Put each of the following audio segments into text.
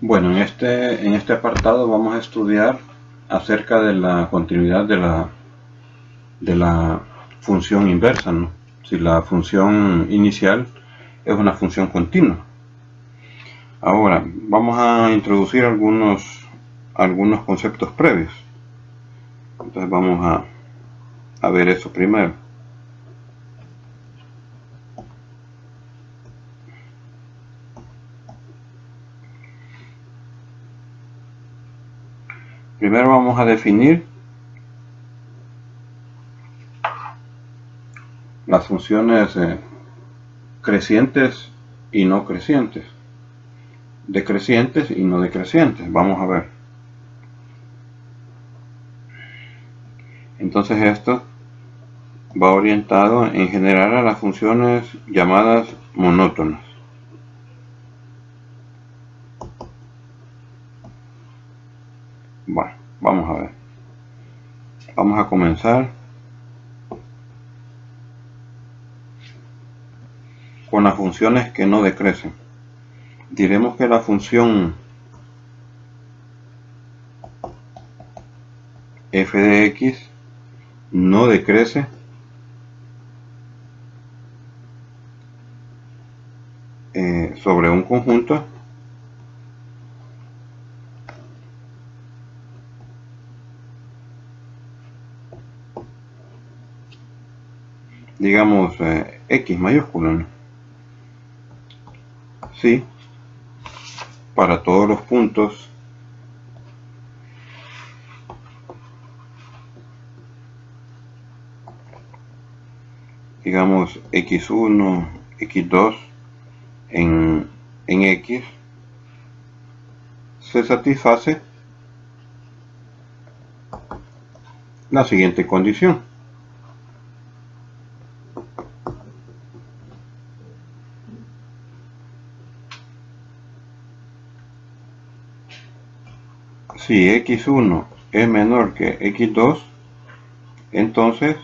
Bueno, en este apartado vamos a estudiar acerca de la continuidad de la función inversa, ¿no? Si la función inicial es una función continua. Ahora, vamos a introducir algunos conceptos previos. Entonces vamos a ver eso primero. Primero vamos a definir las funciones crecientes y no crecientes, decrecientes y no decrecientes. Vamos a ver. Entonces esto va orientado en general a las funciones llamadas monótonas. Bueno, vamos a ver. Vamos a comenzar con las funciones que no decrecen. Diremos que la función f de x no decrece sobre un conjunto digamos x mayúsculo, ¿no? Sí, para todos los puntos digamos x1, x2 en x se satisface la siguiente condición. Si x1 es menor que x2, entonces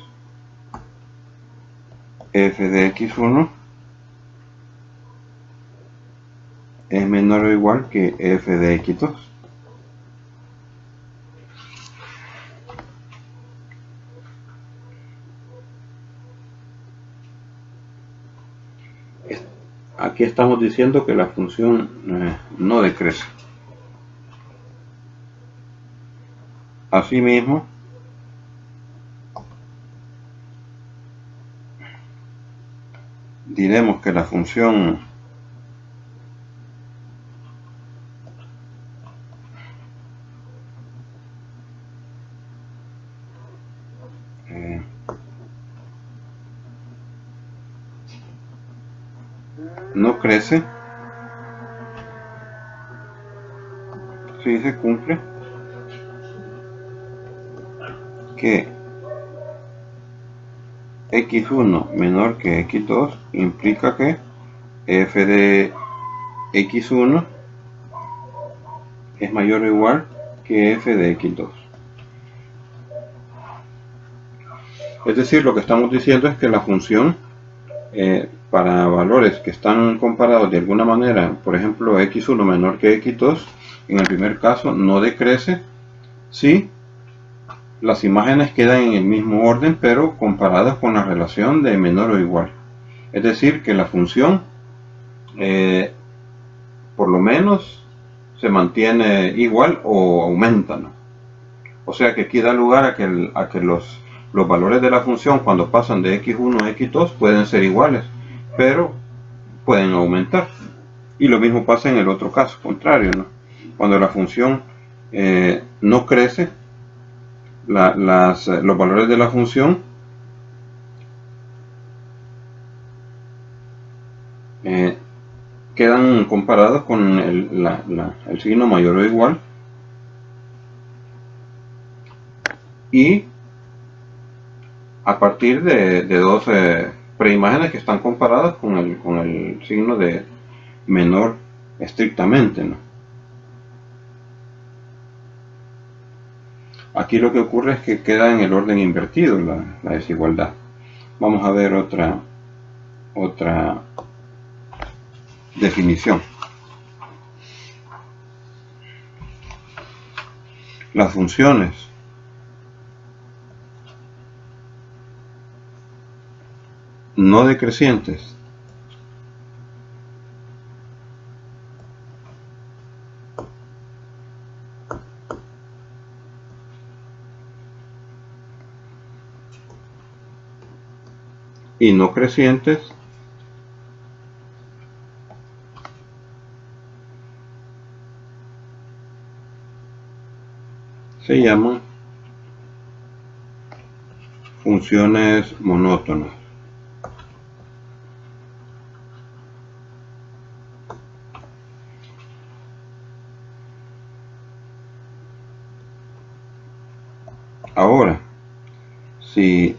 f de x1 es menor o igual que f de x2. Aquí estamos diciendo que la función no decrece. Asimismo, diremos que la función no crece si se cumple que x1 menor que x2 implica que f de x1 es mayor o igual que f de x2. Es decir, lo que estamos diciendo es que la función para valores que están comparados de alguna manera, por ejemplo x1 menor que x2, en el primer caso no decrece si las imágenes quedan en el mismo orden pero comparadas con la relación de menor o igual. Es decir, que la función por lo menos se mantiene igual o aumenta, ¿no? O sea que aquí da lugar a que los valores de la función cuando pasan de x1 a x2 pueden ser iguales, pero pueden aumentar. Y lo mismo pasa en el otro caso contrario, ¿no? Cuando la función no crece, los valores de la función quedan comparados con el signo mayor o igual, y a partir de dos preimágenes que están comparadas con el signo de menor estrictamente, ¿no? Aquí lo que ocurre es que queda en el orden invertido la desigualdad. Vamos a ver otra definición. las funciones no decrecientes y no crecientes se llaman funciones monótonas. Ahora, si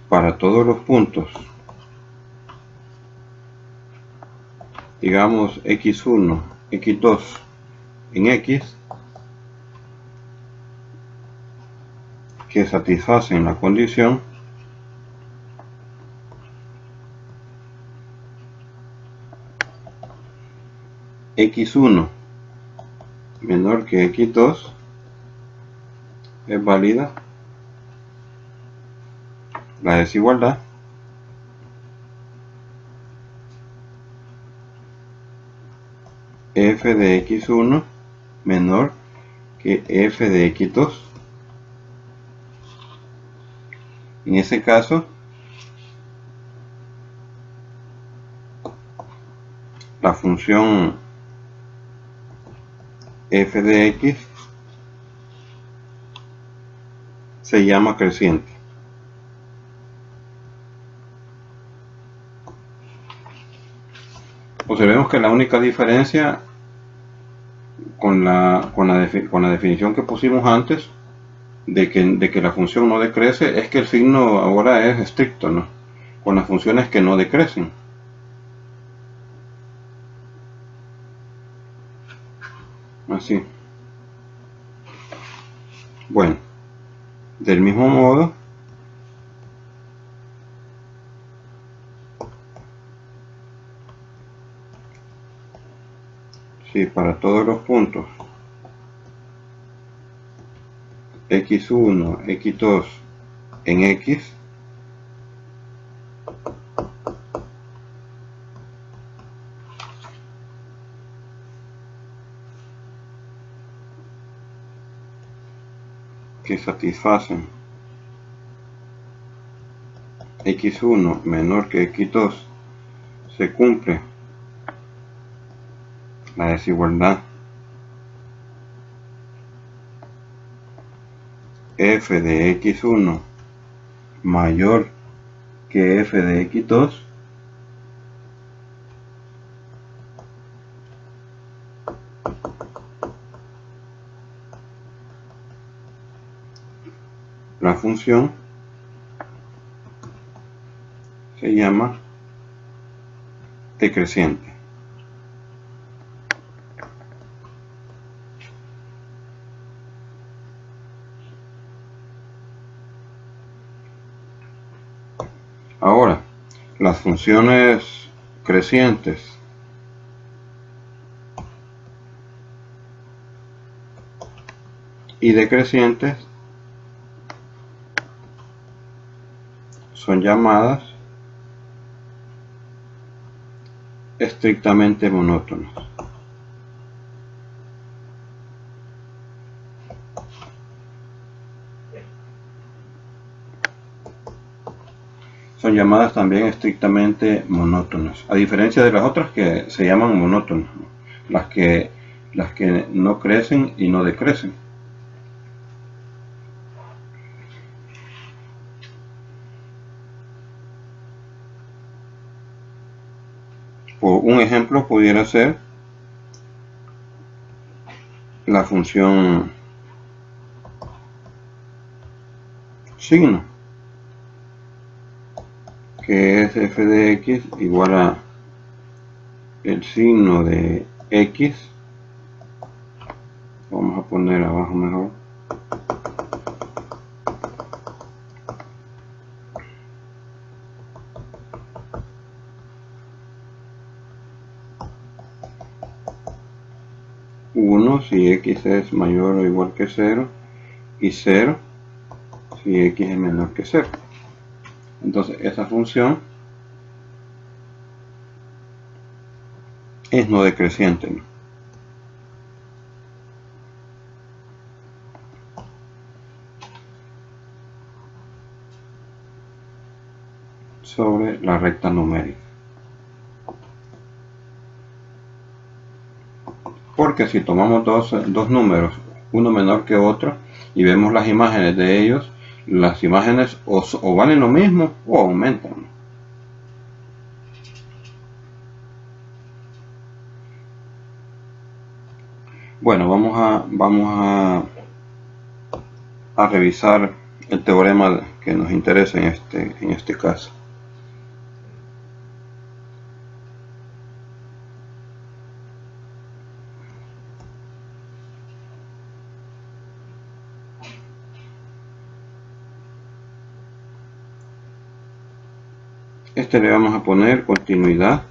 para todos los puntos, digamos x1, x2 en x, que satisfacen la condición x1 menor que x2, es válida la desigualdad f de x1 menor que f de x2. En ese caso, la función f de x se llama creciente. Observemos que la única diferencia con la definición que pusimos antes de que la función no decrece es que el signo ahora es estricto, ¿no? Con las funciones que no decrecen. Así. Bueno, del mismo modo, si para todos los puntos x1, x2 en x, que satisfacen x1 menor que x2, se cumple la desigualdad f de x1 mayor que f de x2, la función se llama decreciente. Ahora, las funciones crecientes y decrecientes son llamadas estrictamente monótonas. Son llamadas también estrictamente monótonas, a diferencia de las otras que se llaman monótonas, ¿no? las que no crecen y no decrecen. Un ejemplo pudiera ser la función signo, que es f de x igual a el signo de x, vamos a poner abajo mejor, 1 si x es mayor o igual que 0 y 0 si x es menor que 0. Entonces esa función es no decreciente, ¿no? Sobre la recta numérica. Porque si tomamos dos números, uno menor que otro, y vemos las imágenes de ellos, las imágenes o valen lo mismo o aumentan. Bueno, vamos a revisar el teorema que nos interesa en este caso. Le vamos a poner continuidad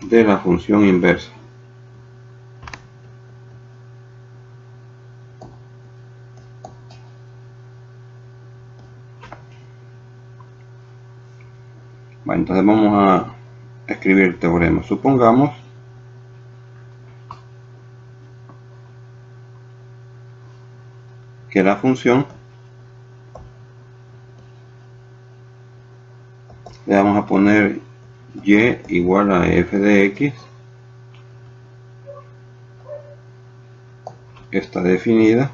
de la función inversa. Bueno, entonces vamos a escribir el teorema. Supongamos que la función le vamos a poner y igual a f de x, está definida,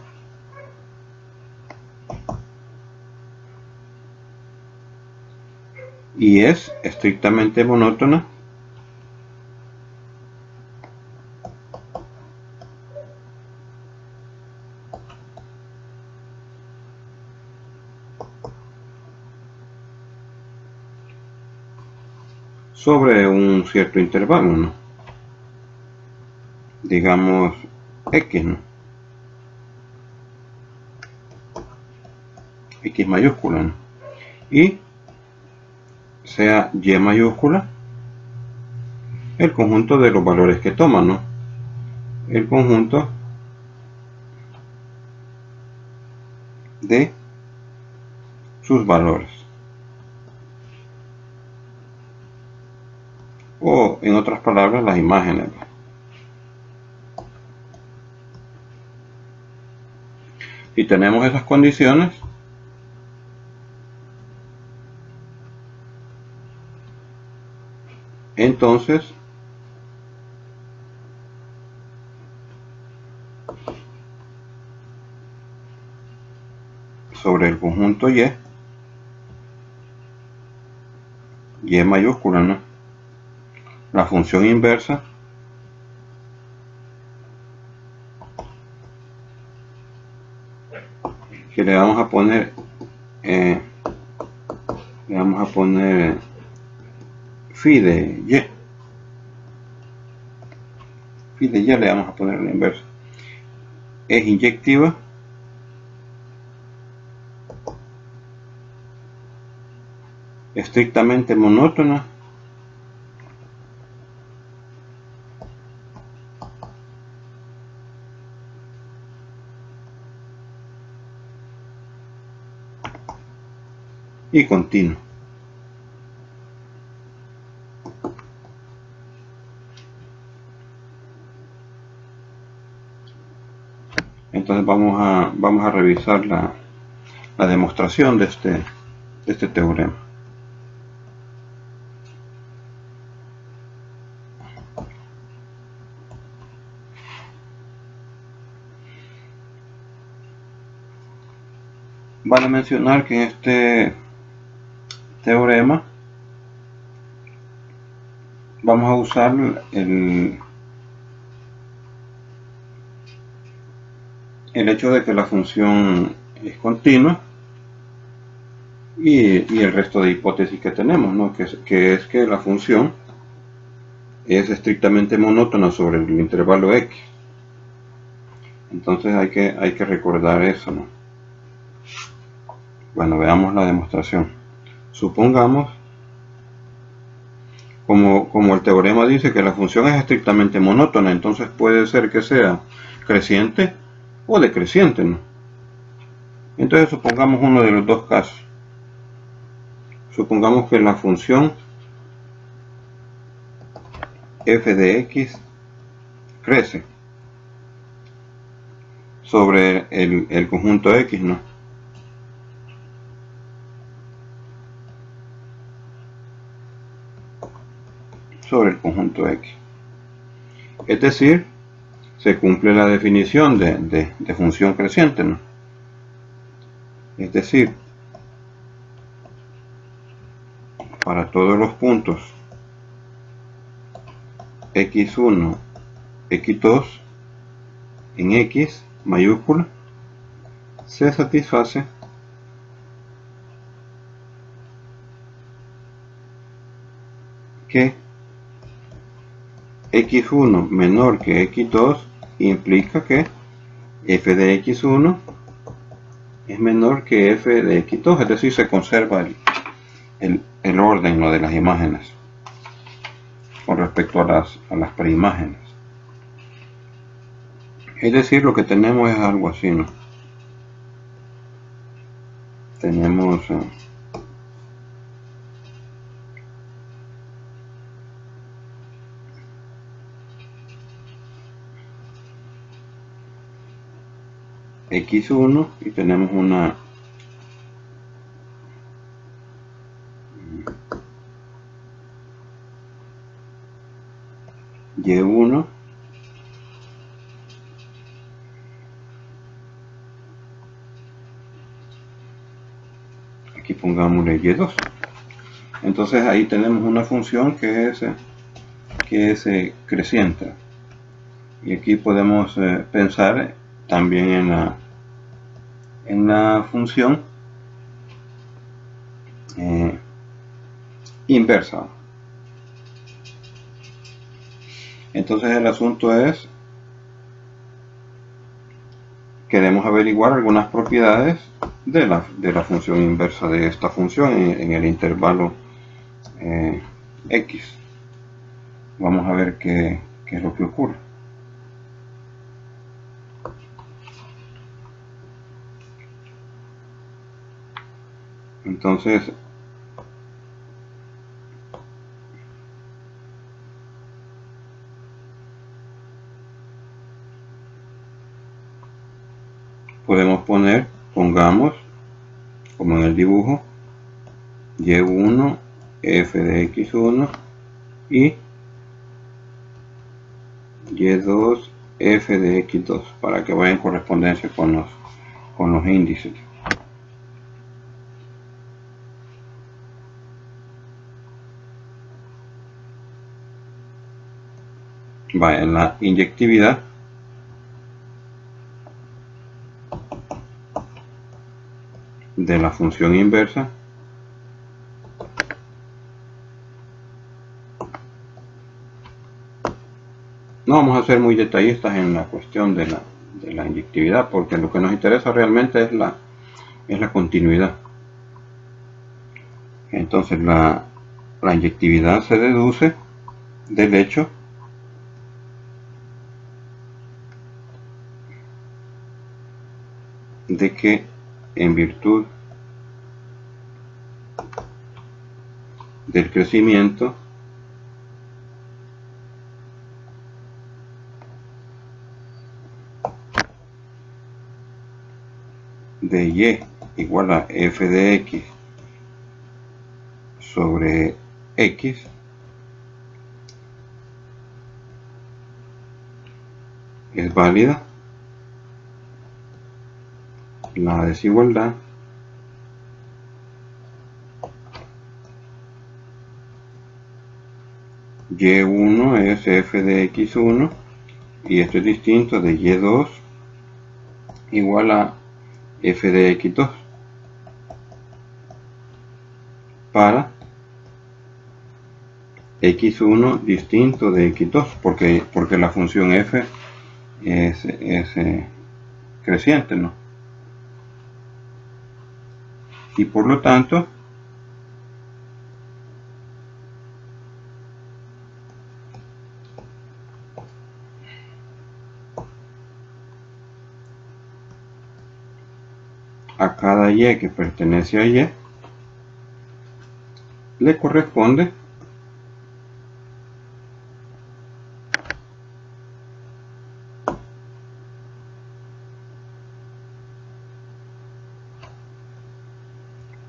y es estrictamente monótona sobre un cierto intervalo, ¿no? Digamos x, ¿no? X mayúscula, ¿no? Y sea y mayúscula el conjunto de los valores que toman, ¿no? El conjunto de sus valores, o en otras palabras las imágenes. Si tenemos esas condiciones, entonces sobre el conjunto y mayúscula, ¿no? La función inversa que le vamos a poner phi de y. Phi de y le vamos a poner la inversa. Es inyectiva estrictamente monótona y continua. Entonces vamos a revisar la demostración de este teorema. Vale mencionar que en este teorema vamos a usar el hecho de que la función es continua y el resto de hipótesis que tenemos, ¿no? que es que la función es estrictamente monótona sobre el intervalo x. Entonces hay que recordar eso, ¿no? Bueno, veamos la demostración. Supongamos como el teorema dice que la función es estrictamente monótona, entonces puede ser que sea creciente o decreciente, ¿no? Entonces supongamos uno de los dos casos. Supongamos que la función f de x crece sobre el conjunto x, ¿no? Sobre el conjunto x. Es decir, se cumple la definición de función creciente, ¿no? Es decir, para todos los puntos x1, x2 en x mayúscula se satisface que x1 menor que x2 implica que f de x1 es menor que f de x2, es decir, se conserva el orden, ¿no?, de las imágenes con respecto a las preimágenes. Es decir, lo que tenemos es algo así, ¿no? Tenemos x1 y tenemos una y1 aquí pongámosle y2. Entonces ahí tenemos una función que es creciente, y aquí podemos pensar también en la función inversa. Entonces el asunto es, queremos averiguar algunas propiedades de la función inversa de esta función en el intervalo x. Vamos a ver qué es lo que ocurre. Entonces podemos pongamos como en el dibujo, y1 f de x1 y y2 f de x2 para que vaya en correspondencia con los índices. Va en la inyectividad de la función inversa no vamos a ser muy detallistas en la cuestión de la inyectividad, porque lo que nos interesa realmente es la continuidad. Entonces la inyectividad se deduce del hecho de que en virtud del crecimiento de y igual a f de x sobre x es válida la desigualdad y1 es f de x1 y esto es distinto de y2 igual a f de x2 para x1 distinto de x2 porque la función f es creciente, ¿no? Y por lo tanto a cada y que pertenece a y le corresponde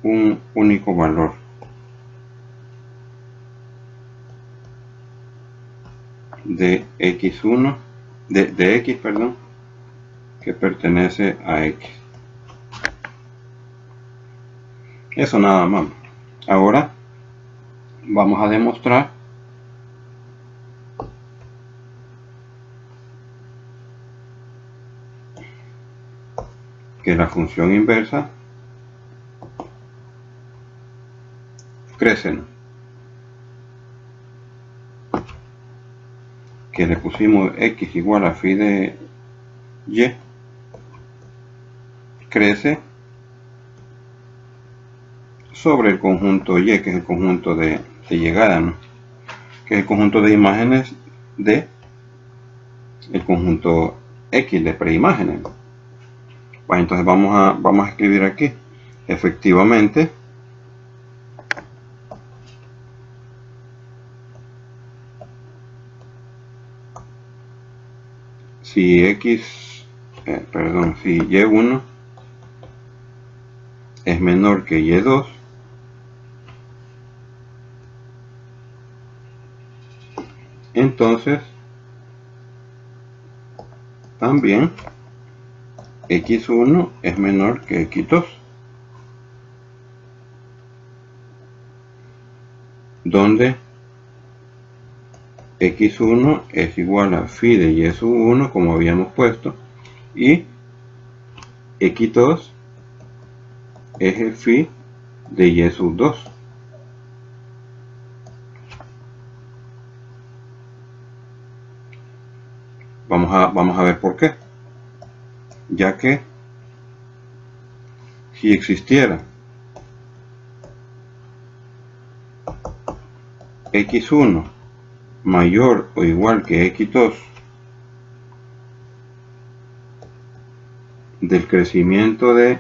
un único valor de x1 de x, perdón, que pertenece a x. Eso nada más. Ahora vamos a demostrar que la función inversa crece, ¿no? Que le pusimos x igual a phi de y, crece sobre el conjunto y, que es el conjunto de llegada, ¿no? Que es el conjunto de imágenes de el conjunto x de preimágenes. Bueno, entonces vamos a escribir aquí, efectivamente, si si y1 es menor que y2, entonces también x1 es menor que x2, donde x1 es igual a phi de y sub 1, como habíamos puesto, y x2 es el phi de y sub 2. Vamos a ver por qué. Ya que si existiera x1 mayor o igual que x2 del crecimiento de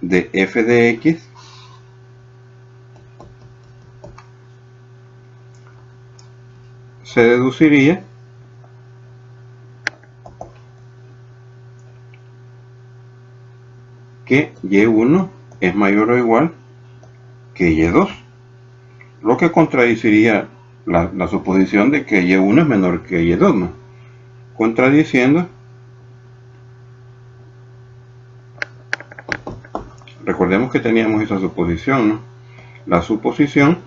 f de x, se deduciría que y1 es mayor o igual que y2, lo que contradiciría la suposición de que y1 es menor que y2, ¿no? Contradiciendo, recordemos que teníamos esa suposición, ¿no? La suposición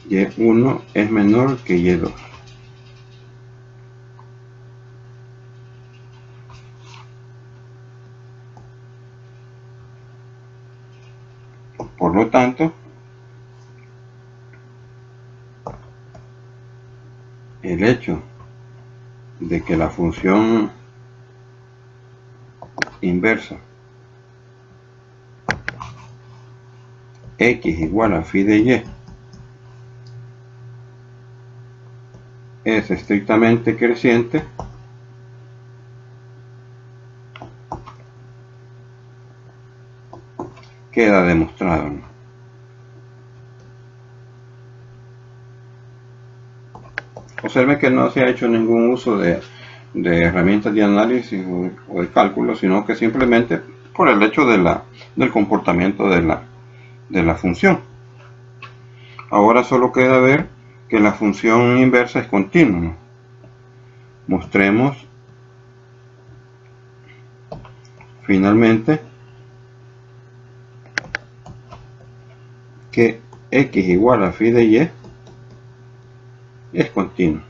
y1 es menor que y2. Por lo tanto, el hecho de que la función inversa x igual a phi de y es estrictamente creciente, queda demostrado, ¿no? Observe que no se ha hecho ningún uso de herramientas de análisis o de cálculo, sino que simplemente por el hecho del comportamiento de la función. Ahora solo queda ver que la función inversa es continua, ¿no? Mostremos finalmente que x igual a phi de y es continua.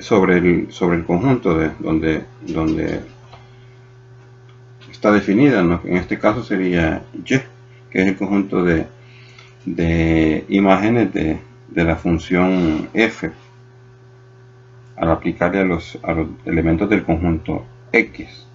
Sobre el conjunto donde está definida, ¿no? En este caso sería Y, que es el conjunto de imágenes de la función f al aplicarle a los elementos del conjunto X.